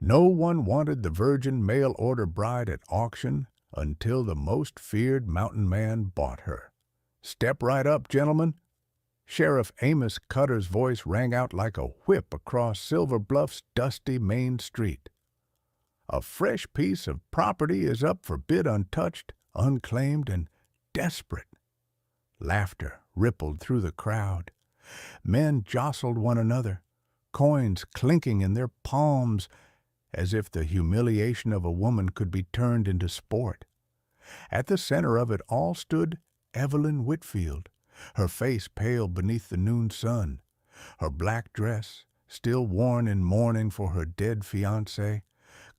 No one wanted the virgin mail-order bride at auction until the most feared mountain man bought her. "Step right up, gentlemen." Sheriff Amos Cutter's voice rang out like a whip across Silver Bluff's dusty main street. "A fresh piece of property is up for bid, untouched, unclaimed, and desperate." Laughter rippled through the crowd. Men jostled one another, coins clinking in their palms, as if the humiliation of a woman could be turned into sport. At the center of it all stood Evelyn Whitfield, her face pale beneath the noon sun. Her black dress, still worn in mourning for her dead fiancé,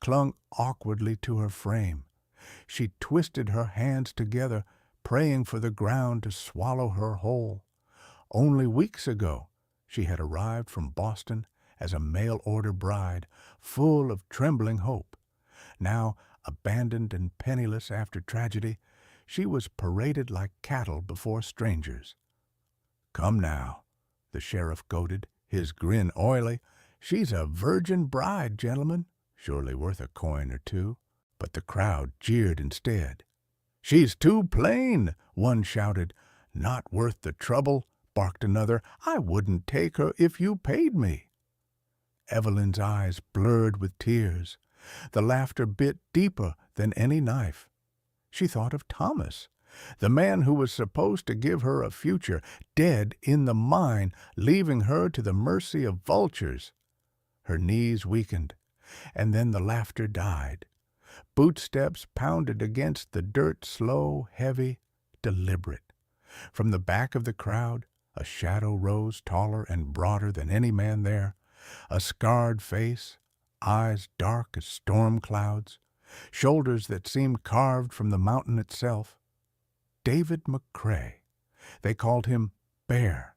clung awkwardly to her frame. She twisted her hands together, praying for the ground to swallow her whole. Only weeks ago, she had arrived from Boston as a mail-order bride, full of trembling hope. Now, abandoned and penniless after tragedy, she was paraded like cattle before strangers. "Come now," the sheriff goaded, his grin oily. "She's a virgin bride, gentlemen, surely worth a coin or two." But the crowd jeered instead. "She's too plain," one shouted. "Not worth the trouble," barked another. "I wouldn't take her if you paid me." Evelyn's eyes blurred with tears. The laughter bit deeper than any knife. She thought of Thomas, the man who was supposed to give her a future, dead in the mine, leaving her to the mercy of vultures. Her knees weakened, and then the laughter died. Bootsteps pounded against the dirt, slow, heavy, deliberate. From the back of the crowd, a shadow rose, taller and broader than any man there, a scarred face, eyes dark as storm clouds, shoulders that seemed carved from the mountain itself. David McCrae. They called him Bear,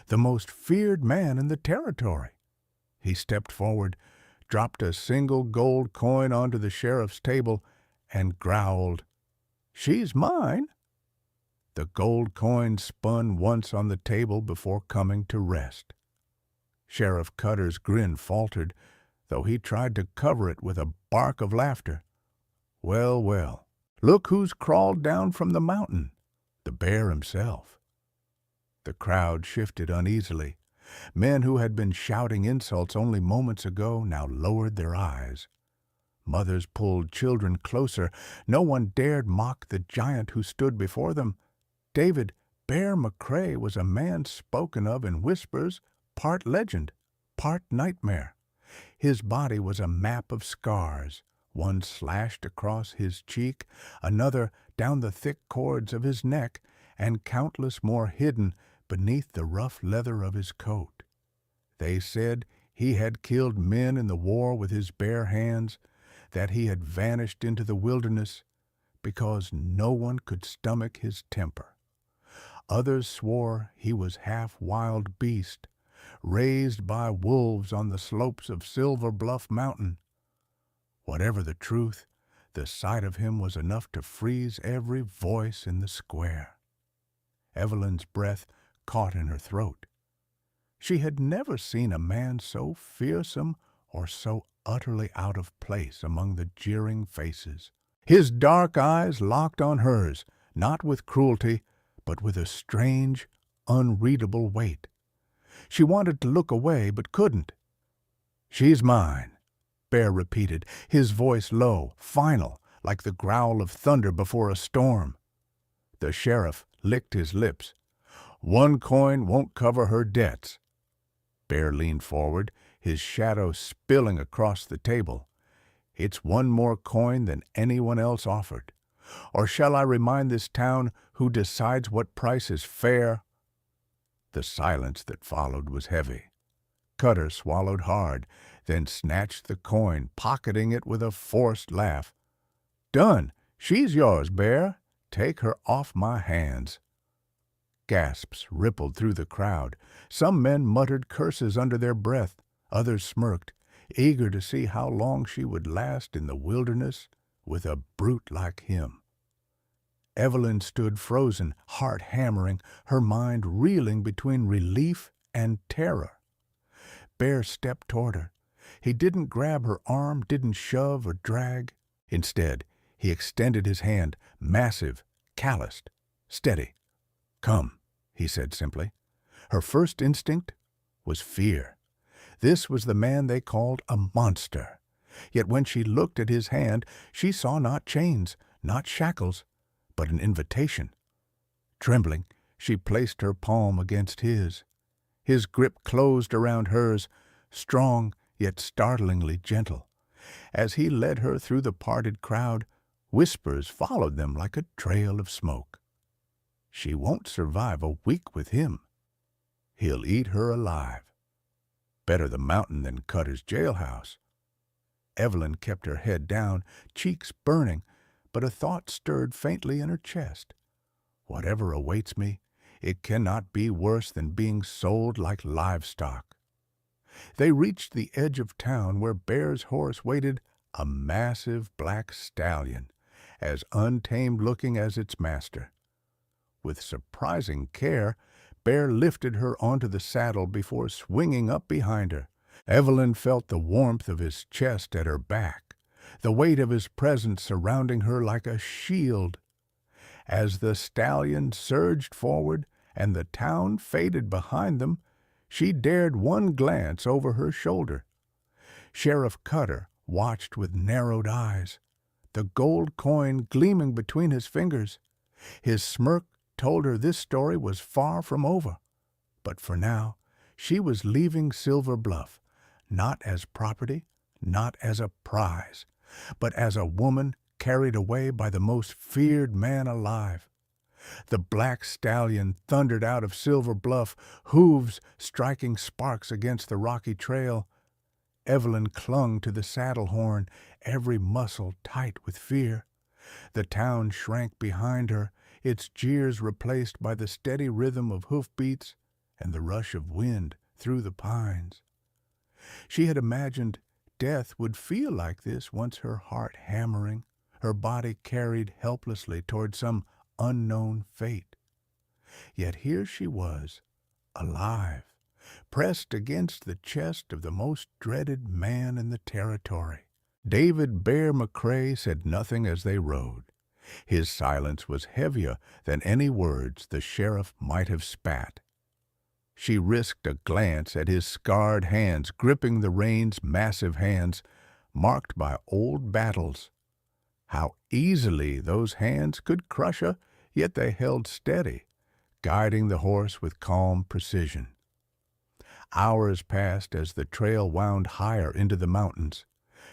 the most feared man in the territory. He stepped forward, dropped a single gold coin onto the sheriff's table, and growled, "She's mine." The gold coin spun once on the table before coming to rest. Sheriff Cutter's grin faltered, though he tried to cover it with a bark of laughter. "Well, well, look who's crawled down from the mountain, the bear himself." The crowd shifted uneasily. Men who had been shouting insults only moments ago now lowered their eyes. Mothers pulled children closer. No one dared mock the giant who stood before them. David "Bear" McCrae was a man spoken of in whispers, part legend, part nightmare. His body was a map of scars, one slashed across his cheek, another down the thick cords of his neck, and countless more hidden beneath the rough leather of his coat. They said he had killed men in the war with his bare hands, that he had vanished into the wilderness because no one could stomach his temper. Others swore he was half wild beast, raised by wolves on the slopes of Silver Bluff Mountain. Whatever the truth, the sight of him was enough to freeze every voice in the square. Evelyn's breath caught in her throat. She had never seen a man so fearsome or so utterly out of place among the jeering faces. His dark eyes locked on hers, not with cruelty, but with a strange, unreadable weight. She wanted to look away, but couldn't. "She's mine," Bear repeated, his voice low, final, like the growl of thunder before a storm. The sheriff licked his lips. "One coin won't cover her debts." Bear leaned forward, his shadow spilling across the table. "It's one more coin than anyone else offered. Or shall I remind this town who decides what price is fair?" The silence that followed was heavy. Cutter swallowed hard, then snatched the coin, pocketing it with a forced laugh. "Done. She's yours, Bear. Take her off my hands." Gasps rippled through the crowd. Some men muttered curses under their breath. Others smirked, eager to see how long she would last in the wilderness with a brute like him. Evelyn stood frozen, heart hammering, her mind reeling between relief and terror. Bear stepped toward her, He didn't grab her arm, didn't shove or drag. Instead, he extended his hand, massive, calloused, steady. "Come," he said simply. Her first instinct was fear. This was the man they called a monster. Yet when she looked at his hand, she saw not chains, not shackles, but an invitation. Trembling, she placed her palm against his. His grip closed around hers, strong yet startlingly gentle. As he led her through the parted crowd, whispers followed them like a trail of smoke. "She won't survive a week with him. He'll eat her alive. Better the mountain than Cutter's jailhouse." Evelyn kept her head down, cheeks burning, but a thought stirred faintly in her chest. Whatever awaits me, it cannot be worse than being sold like livestock. They reached the edge of town where Bear's horse waited, a massive black stallion, as untamed-looking as its master. With surprising care, Bear lifted her onto the saddle before swinging up behind her. Evelyn felt the warmth of his chest at her back, the weight of his presence surrounding her like a shield. As the stallion surged forward and the town faded behind them, she dared one glance over her shoulder. Sheriff Cutter watched with narrowed eyes, the gold coin gleaming between his fingers. His smirk told her this story was far from over. But for now, she was leaving Silver Bluff, not as property, not as a prize, but as a woman carried away by the most feared man alive. The black stallion thundered out of Silver Bluff, hooves striking sparks against the rocky trail. Evelyn clung to the saddle horn, every muscle tight with fear. The town shrank behind her, its jeers replaced by the steady rhythm of hoofbeats and the rush of wind through the pines. She had imagined death would feel like this once, her heart hammering, her body carried helplessly toward some unknown fate. Yet here she was, alive, pressed against the chest of the most dreaded man in the territory. David Bear McCrae said nothing as they rode. His silence was heavier than any words the sheriff might have spat. She risked a glance at his scarred hands gripping the reins, massive hands, marked by old battles. How easily those hands could crush her, yet they held steady, guiding the horse with calm precision. Hours passed as the trail wound higher into the mountains.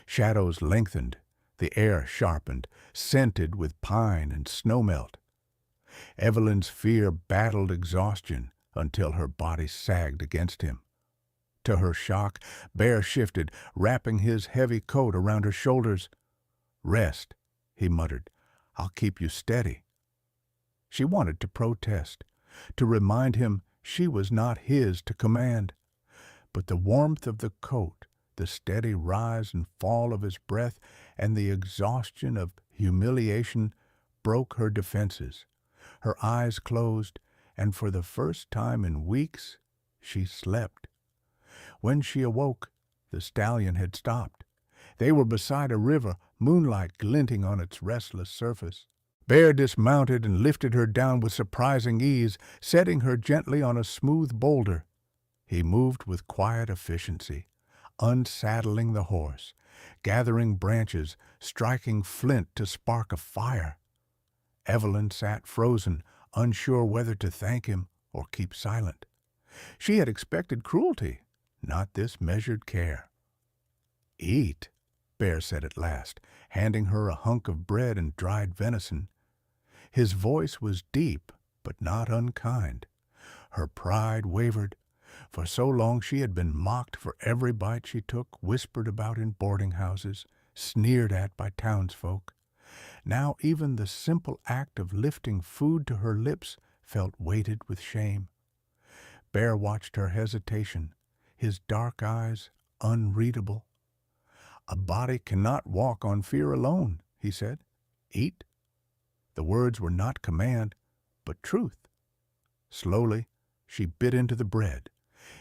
Shadows lengthened, the air sharpened, scented with pine and snowmelt. Evelyn's fear battled exhaustion until her body sagged against him. To her shock, Bear shifted, wrapping his heavy coat around her shoulders. "Rest," he muttered. "I'll keep you steady." She wanted to protest, to remind him she was not his to command. But the warmth of the coat, the steady rise and fall of his breath, and the exhaustion of humiliation broke her defenses. Her eyes closed, and for the first time in weeks, she slept. When she awoke, the stallion had stopped. They were beside a river, moonlight glinting on its restless surface. Bear dismounted and lifted her down with surprising ease, setting her gently on a smooth boulder. He moved with quiet efficiency, unsaddling the horse, gathering branches, striking flint to spark a fire. Evelyn sat frozen, unsure whether to thank him or keep silent. She had expected cruelty, not this measured care. "Eat," Bear said at last, handing her a hunk of bread and dried venison. His voice was deep, but not unkind. Her pride wavered. For so long she had been mocked for every bite she took, whispered about in boarding houses, sneered at by townsfolk. Now even the simple act of lifting food to her lips felt weighted with shame. Bear watched her hesitation, his dark eyes unreadable. "A body cannot walk on fear alone," he said. "Eat." The words were not command, but truth. Slowly, she bit into the bread.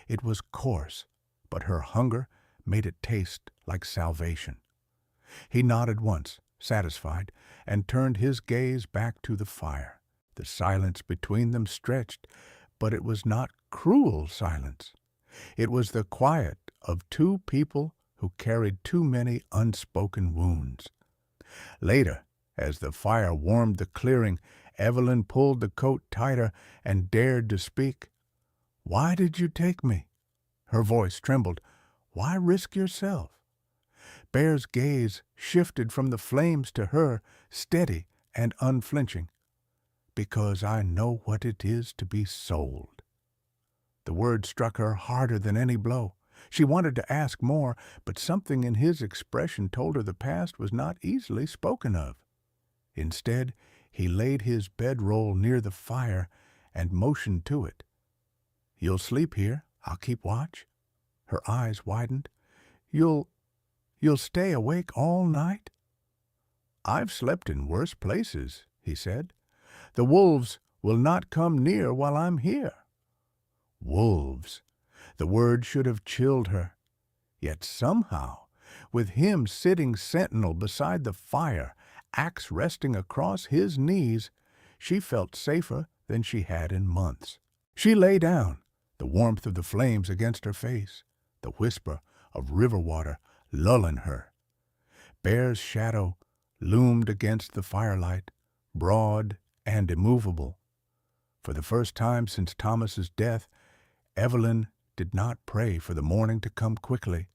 It was coarse, but her hunger made it taste like salvation. He nodded once, satisfied, and turned his gaze back to the fire. The silence between them stretched, but it was not cruel silence. It was the quiet of two people who carried too many unspoken wounds. Later, as the fire warmed the clearing, Evelyn pulled the coat tighter and dared to speak. "Why did you take me?" Her voice trembled. "Why risk yourself?" Bear's gaze shifted from the flames to her, steady and unflinching. "Because I know what it is to be sold." The word struck her harder than any blow. She wanted to ask more, but something in his expression told her the past was not easily spoken of. Instead, he laid his bedroll near the fire and motioned to it. "You'll sleep here? I'll keep watch?" Her eyes widened. You'll stay awake all night?" "I've slept in worse places," he said. "The wolves will not come near while I'm here." Wolves. The word should have chilled her. Yet somehow, with him sitting sentinel beside the fire, axe resting across his knees, she felt safer than she had in months. She lay down, the warmth of the flames against her face, the whisper of river water lulling her. Bear's shadow loomed against the firelight, broad and immovable. For the first time since Thomas's death, Evelyn did not pray for the morning to come quickly.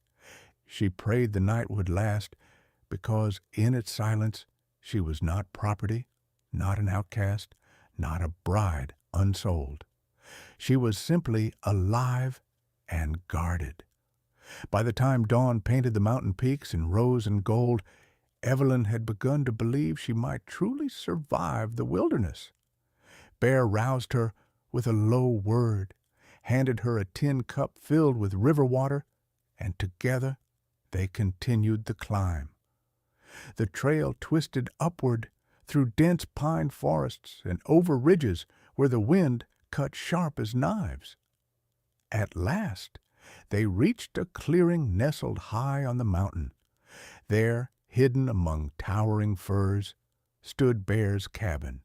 She prayed the night would last, because in its silence she was not property, not an outcast, not a bride unsold. She was simply alive and guarded. By the time dawn painted the mountain peaks in rose and gold, Evelyn had begun to believe she might truly survive the wilderness. Bear roused her with a low word, handed her a tin cup filled with river water, and together they continued the climb. The trail twisted upward through dense pine forests and over ridges where the wind cut sharp as knives. At last, they reached a clearing nestled high on the mountain. There, hidden among towering firs, stood Bear's cabin.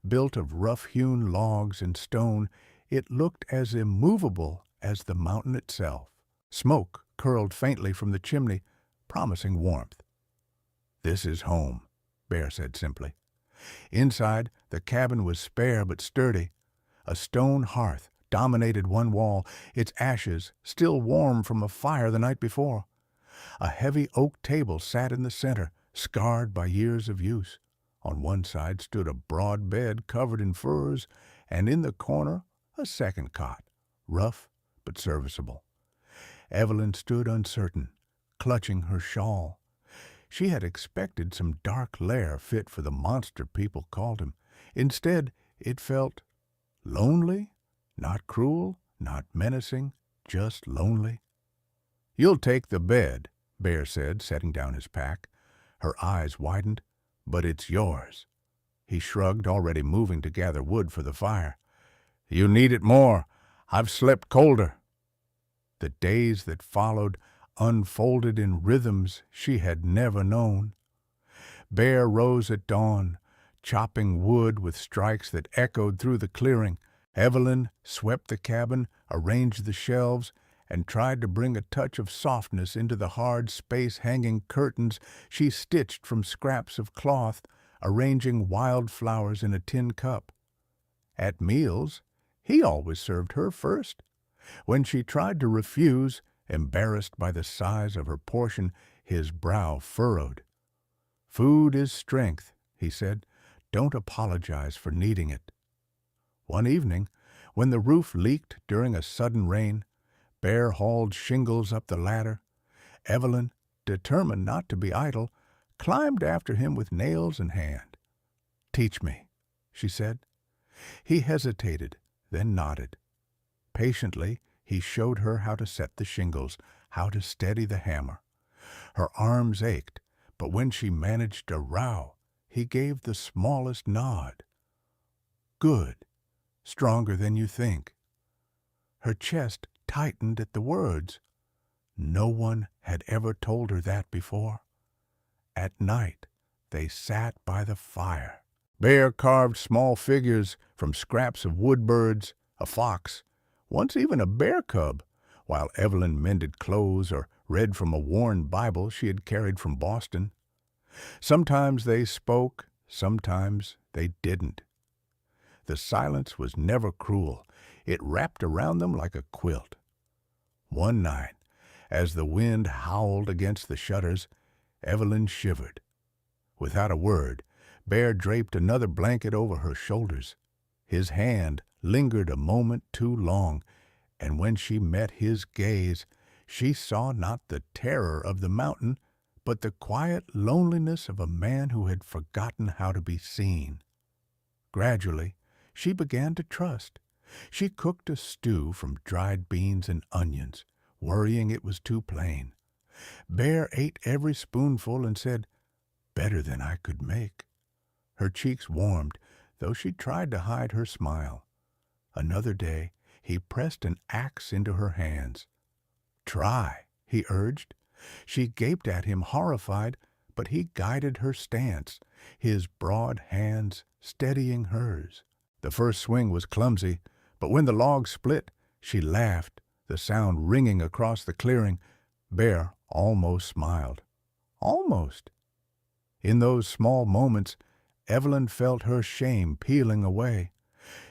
Built of rough-hewn logs and stone, it looked as immovable as the mountain itself. Smoke curled faintly from the chimney, promising warmth. "This is home," Bear said simply. Inside, the cabin was spare but sturdy. A stone hearth dominated one wall, its ashes still warm from a fire the night before. A heavy oak table sat in the center, scarred by years of use. On one side stood a broad bed covered in furs, and in the corner a second cot, rough but serviceable. Evelyn stood uncertain, clutching her shawl. She had expected some dark lair fit for the monster people called him. Instead, it felt lonely, not cruel, not menacing, just lonely. "You'll take the bed," Bear said, setting down his pack. Her eyes widened. "But it's yours." He shrugged, already moving to gather wood for the fire. "You need it more. I've slept colder." The days that followed unfolded in rhythms she had never known. Bear rose at dawn, chopping wood with strikes that echoed through the clearing. Evelyn swept the cabin, arranged the shelves, and tried to bring a touch of softness into the hard space-hanging curtains she stitched from scraps of cloth, arranging wildflowers in a tin cup. At meals, he always served her first. When she tried to refuse, embarrassed by the size of her portion, his brow furrowed. "Food is strength," he said. "Don't apologize for needing it." One evening, when the roof leaked during a sudden rain, Bear hauled shingles up the ladder. Evelyn, determined not to be idle, climbed after him with nails in hand. "Teach me," she said. He hesitated, then nodded. Patiently, he showed her how to set the shingles, how to steady the hammer. Her arms ached, but when she managed a row, he gave the smallest nod. "Good. Stronger than you think." Her chest tightened at the words. No one had ever told her that before. At night, they sat by the fire. Bear carved small figures from scraps of wood birds, a fox, once even a bear cub, while Evelyn mended clothes or read from a worn Bible she had carried from Boston. Sometimes they spoke, sometimes they didn't. The silence was never cruel. It wrapped around them like a quilt. One night, as the wind howled against the shutters, Evelyn shivered. Without a word, Bear draped another blanket over her shoulders. His hand lingered a moment too long, and when she met his gaze, she saw not the terror of the mountain, but the quiet loneliness of a man who had forgotten how to be seen. Gradually, she began to trust. She cooked a stew from dried beans and onions, worrying it was too plain. Bear ate every spoonful and said, "Better than I could make." Her cheeks warmed, though she tried to hide her smile. Another day, he pressed an axe into her hands. "Try," he urged. She gaped at him, horrified, but he guided her stance, his broad hands steadying hers. The first swing was clumsy, but when the log split, she laughed, the sound ringing across the clearing. Bear almost smiled. Almost. In those small moments, Evelyn felt her shame peeling away.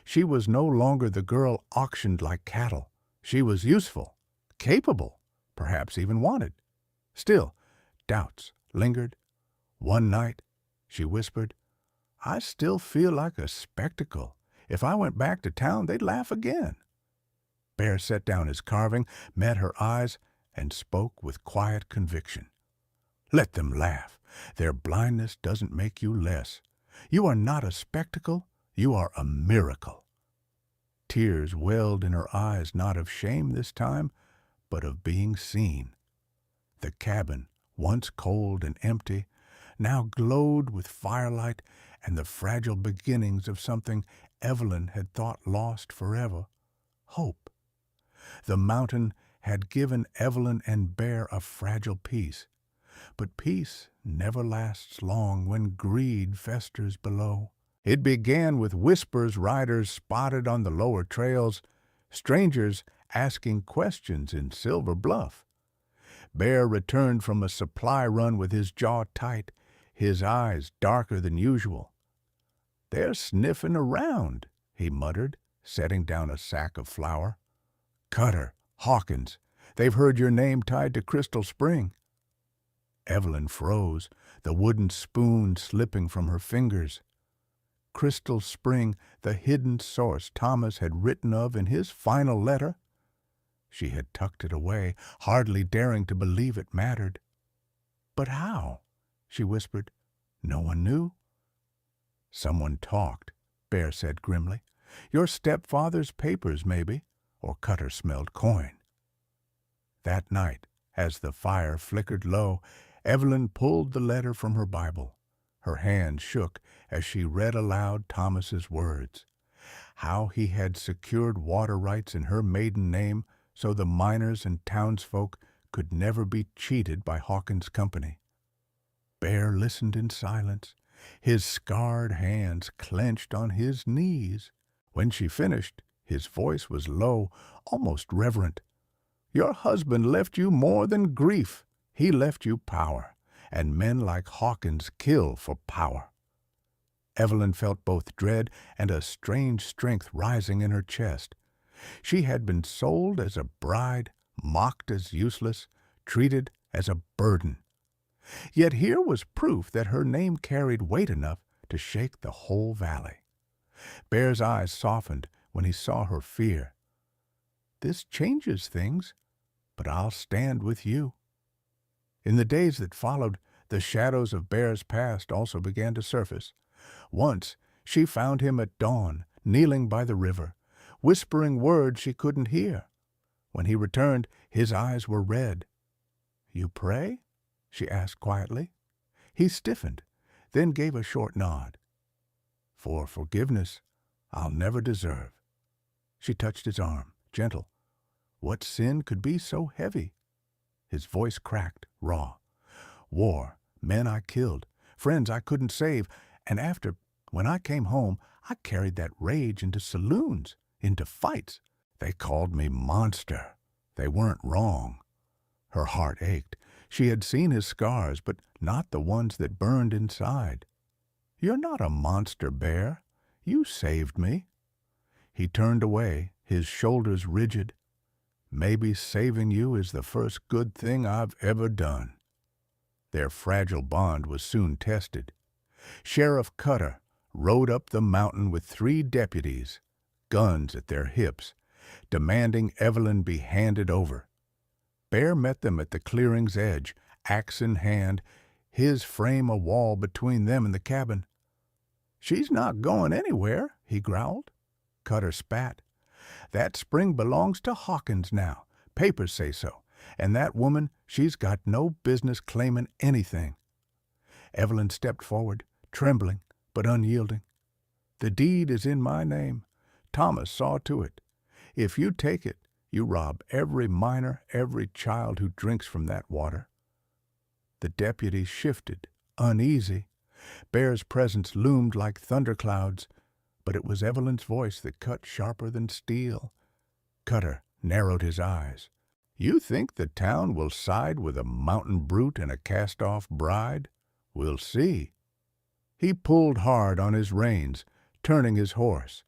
She was no longer the girl auctioned like cattle. She was useful, capable, perhaps even wanted. Still, doubts lingered. One night, she whispered, "I still feel like a spectacle. If I went back to town, they'd laugh again." Bear set down his carving, met her eyes, and spoke with quiet conviction. "Let them laugh. Their blindness doesn't make you less. You are not a spectacle. You are a miracle." Tears welled in her eyes, not of shame this time, but of being seen. The cabin, once cold and empty, now glowed with firelight and the fragile beginnings of something Evelyn had thought lost forever, hope. The mountain had given Evelyn and Bear a fragile peace, but peace never lasts long when greed festers below. It began with whispers riders spotted on the lower trails, strangers asking questions in Silver Bluff. Bear returned from a supply run with his jaw tight, his eyes darker than usual. "They're sniffing around," he muttered, setting down a sack of flour. "Cutter, Hawkins, they've heard your name tied to Crystal Spring." Evelyn froze, the wooden spoon slipping from her fingers. Crystal Spring, the hidden source Thomas had written of in his final letter. She had tucked it away, hardly daring to believe it mattered. "But how?" she whispered. "No one knew." "Someone talked," Bear said grimly. "Your stepfather's papers, maybe," or Cutter smelled coin. That night, as the fire flickered low, Evelyn pulled the letter from her Bible. Her hand shook as she read aloud Thomas's words. How he had secured water rights in her maiden name so the miners and townsfolk could never be cheated by Hawkins' company. Bear listened in silence, his scarred hands clenched on his knees. When she finished, his voice was low, almost reverent. "Your husband left you more than grief. He left you power, and men like Hawkins kill for power." Evelyn felt both dread and a strange strength rising in her chest. She had been sold as a bride, mocked as useless, treated as a burden. Yet here was proof that her name carried weight enough to shake the whole valley. Bear's eyes softened when he saw her fear. "This changes things, but I'll stand with you." In the days that followed, the shadows of Bear's past also began to surface. Once she found him at dawn, kneeling by the river, whispering words she couldn't hear. When he returned, his eyes were red. "You pray?" she asked quietly. He stiffened, then gave a short nod. "For forgiveness I'll never deserve." She touched his arm, gentle. What sin could be so heavy? His voice cracked, raw. War, men I killed, friends I couldn't save, and when I came home, I carried that rage into saloons, into fights. They called me monster. They weren't wrong. Her heart ached. She had seen his scars, but not the ones that burned inside. You're not a monster, Bear. You saved me. He turned away, his shoulders rigid. Maybe saving you is the first good thing I've ever done. Their fragile bond was soon tested. Sheriff Cutter rode up the mountain with 3 deputies, guns at their hips, demanding Evelyn be handed over. Bear met them at the clearing's edge, axe in hand, his frame a wall between them and the cabin. "She's not going anywhere," he growled. Cutter spat. "That spring belongs to Hawkins now. Papers say so. And that woman, she's got no business claiming anything." Evelyn stepped forward, trembling but unyielding. "The deed is in my name. Thomas saw to it. If you take it, you rob every miner, every child who drinks from that water." The deputies shifted, uneasy. Bear's presence loomed like thunderclouds, but it was Evelyn's voice that cut sharper than steel. Cutter narrowed his eyes. "You think the town will side with a mountain brute and a cast-off bride? We'll see." He pulled hard on his reins, turning his horse.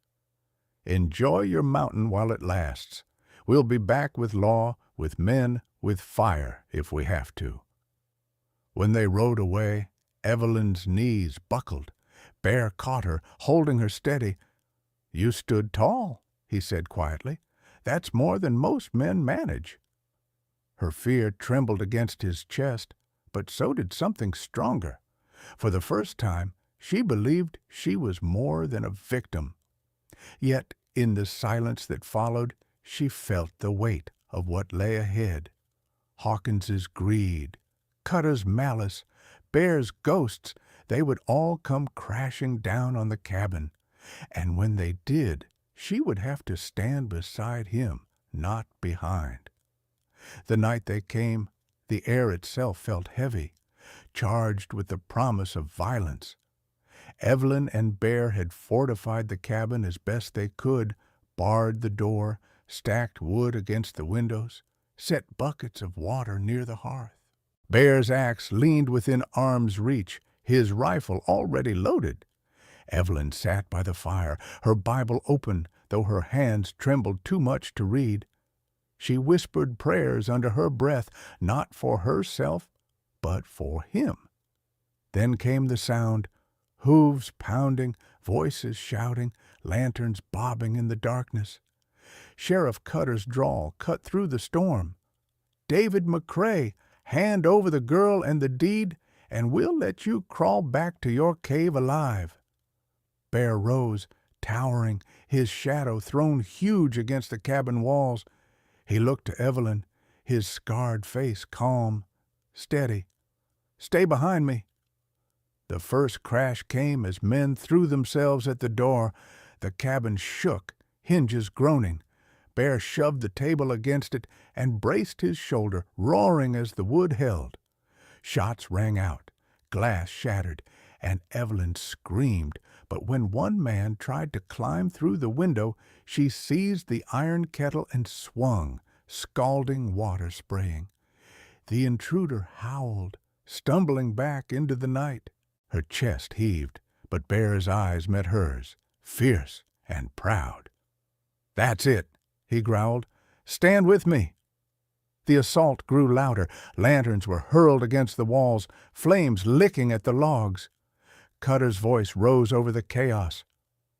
"Enjoy your mountain while it lasts. We'll be back with law, with men, with fire, if we have to." When they rode away, Evelyn's knees buckled. Bear caught her, holding her steady. "You stood tall," he said quietly. "That's more than most men manage." Her fear trembled against his chest, but so did something stronger. For the first time, she believed she was more than a victim. Yet, in the silence that followed, she felt the weight of what lay ahead. Hawkins's greed, Cutter's malice, Bear's ghosts, they would all come crashing down on the cabin. And when they did, she would have to stand beside him, not behind. The night they came, the air itself felt heavy, charged with the promise of violence. Evelyn and Bear had fortified the cabin as best they could, barred the door, stacked wood against the windows, set buckets of water near the hearth. Bear's axe leaned within arm's reach, his rifle already loaded. Evelyn sat by the fire, her Bible open, though her hands trembled too much to read. She whispered prayers under her breath, not for herself, but for him. Then came the sound, hooves pounding, voices shouting, lanterns bobbing in the darkness. Sheriff Cutter's drawl cut through the storm. "David McCrae, hand over the girl and the deed, and we'll let you crawl back to your cave alive." Bear rose, towering, his shadow thrown huge against the cabin walls. He looked to Evelyn, his scarred face calm, steady. "Stay behind me." The first crash came as men threw themselves at the door. The cabin shook, hinges groaning. Bear shoved the table against it and braced his shoulder, roaring as the wood held. Shots rang out, glass shattered, and Evelyn screamed, but when one man tried to climb through the window, she seized the iron kettle and swung, scalding water spraying. The intruder howled, stumbling back into the night. Her chest heaved, but Bear's eyes met hers, fierce and proud. "That's it," he growled. "Stand with me." The assault grew louder. Lanterns were hurled against the walls, flames licking at the logs. Cutter's voice rose over the chaos.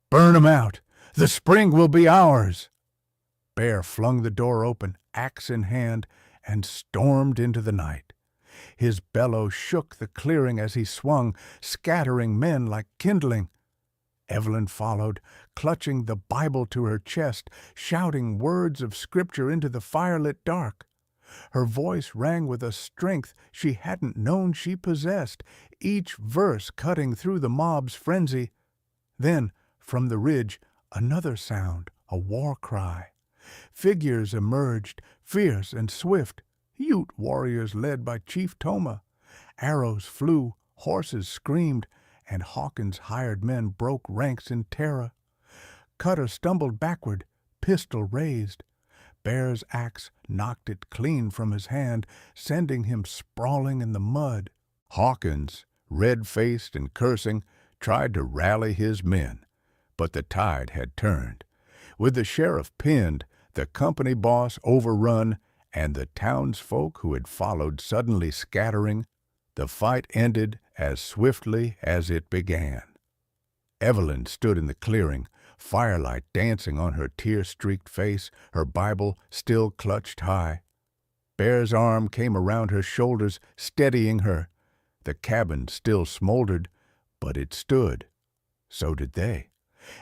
"Burn 'em out! The spring will be ours!" Bear flung the door open, axe in hand, and stormed into the night. His bellow shook the clearing as he swung, scattering men like kindling. Evelyn followed, clutching the Bible to her chest, shouting words of Scripture into the firelit dark. Her voice rang with a strength she hadn't known she possessed, each verse cutting through the mob's frenzy. Then, from the ridge, another sound, a war cry. Figures emerged, fierce and swift, Ute warriors led by Chief Toma. Arrows flew, horses screamed, and Hawkins' hired men broke ranks in terror. Cutter stumbled backward, pistol raised. Bear's axe knocked it clean from his hand, sending him sprawling in the mud. Hawkins, red-faced and cursing, tried to rally his men, but the tide had turned. With the sheriff pinned, the company boss overrun, and the townsfolk who had followed suddenly scattering, the fight ended as swiftly as it began. Evelyn stood in the clearing, firelight dancing on her tear-streaked face, her Bible still clutched high. Bear's arm came around her shoulders, steadying her. The cabin still smoldered, but it stood. So did they.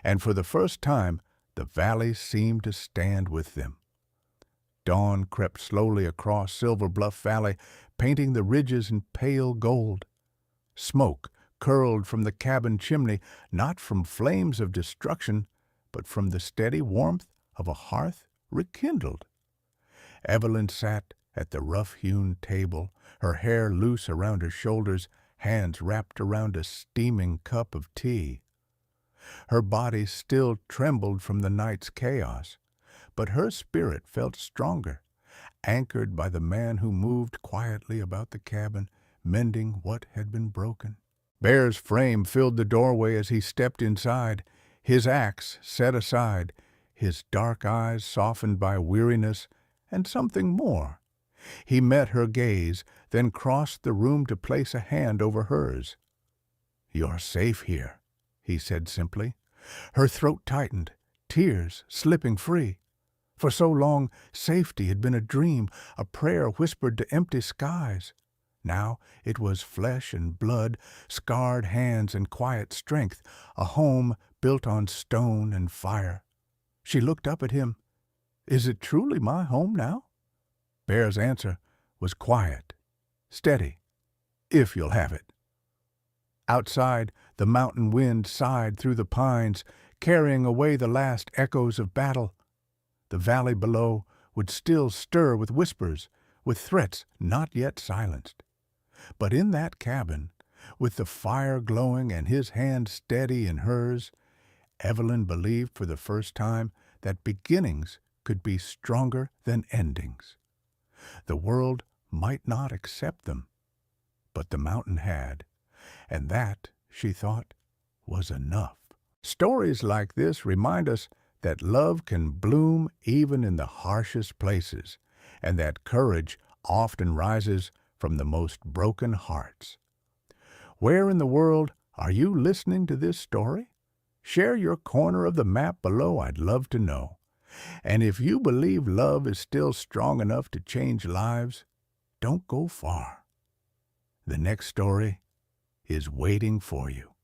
And for the first time, the valley seemed to stand with them. Dawn crept slowly across Silver Bluff Valley, painting the ridges in pale gold. Smoke curled from the cabin chimney, not from flames of destruction, but from the steady warmth of a hearth rekindled. Evelyn sat at the rough-hewn table, her hair loose around her shoulders, hands wrapped around a steaming cup of tea. Her body still trembled from the night's chaos, but her spirit felt stronger, anchored by the man who moved quietly about the cabin, mending what had been broken. Bear's frame filled the doorway as he stepped inside, his axe set aside, his dark eyes softened by weariness and something more. He met her gaze, then crossed the room to place a hand over hers. "You're safe here," he said simply. Her throat tightened, tears slipping free. For so long, safety had been a dream, a prayer whispered to empty skies. Now it was flesh and blood, scarred hands and quiet strength, a home built on stone and fire. She looked up at him. "Is it truly my home now?" Bear's answer was quiet, steady, "If you'll have it." Outside, the mountain wind sighed through the pines, carrying away the last echoes of battle. The valley below would still stir with whispers, with threats not yet silenced. But in that cabin, with the fire glowing and his hand steady in hers, Evelyn believed for the first time that beginnings could be stronger than endings. The world might not accept them, but the mountain had, and that, she thought, was enough. Stories like this remind us that love can bloom even in the harshest places, and that courage often rises from the most broken hearts. Where in the world are you listening to this story? Share your corner of the map below, I'd love to know. And if you believe love is still strong enough to change lives, don't go far. The next story is waiting for you.